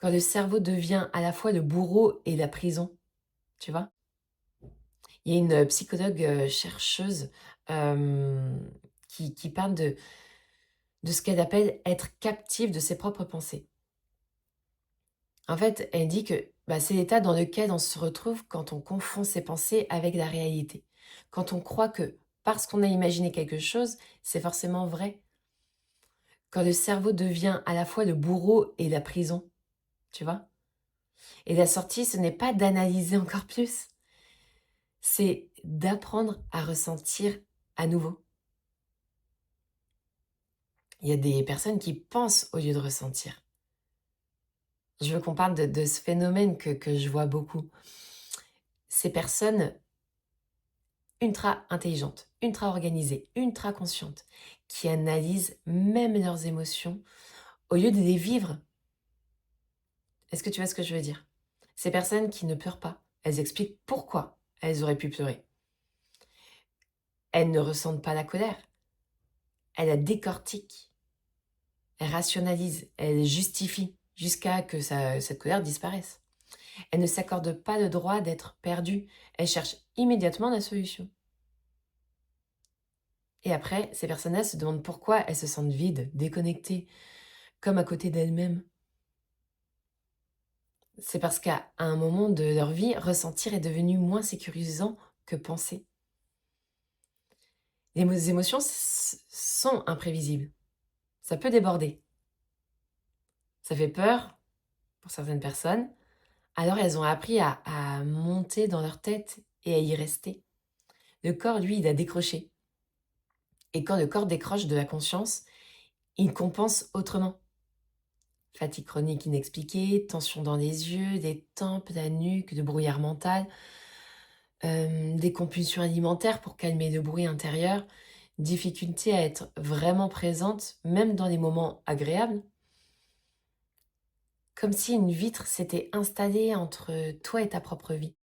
Quand le cerveau devient à la fois le bourreau et la prison, tu vois? Il y a une psychologue, chercheuse, qui parle de ce qu'elle appelle être captive de ses propres pensées. En fait, elle dit que, bah, c'est l'état dans lequel on se retrouve quand on confond ses pensées avec la réalité. Quand on croit que parce qu'on a imaginé quelque chose, c'est forcément vrai. Quand le cerveau devient à la fois le bourreau et la prison, tu vois? Et la sortie, ce n'est pas d'analyser encore plus, c'est d'apprendre à ressentir à nouveau. Il y a des personnes qui pensent au lieu de ressentir. Je veux qu'on parle de ce phénomène que je vois beaucoup. Ces personnes ultra intelligentes, ultra organisées, ultra conscientes, qui analysent même leurs émotions au lieu de les vivre. Est-ce que tu vois ce que je veux dire? Ces personnes qui ne pleurent pas, elles expliquent pourquoi elles auraient pu pleurer. Elles ne ressentent pas la colère, elles la décortiquent, elles rationalisent, elles justifient jusqu'à que cette colère disparaisse. Elles ne s'accordent pas le droit d'être perdues, elles cherchent immédiatement la solution. Et après, ces personnes-là se demandent pourquoi elles se sentent vides, déconnectées, comme à côté d'elles-mêmes. C'est parce qu'à un moment de leur vie, ressentir est devenu moins sécurisant que penser. Les émotions sont imprévisibles. Ça peut déborder. Ça fait peur pour certaines personnes. Alors elles ont appris à monter dans leur tête et à y rester. Le corps, lui, il a décroché. Et quand le corps décroche de la conscience, il compense autrement. Fatigue chronique inexpliquée, tension dans les yeux, des tempes, la nuque, de brouillard mental, des compulsions alimentaires pour calmer le bruit intérieur, difficulté à être vraiment présente, même dans les moments agréables, comme si une vitre s'était installée entre toi et ta propre vie.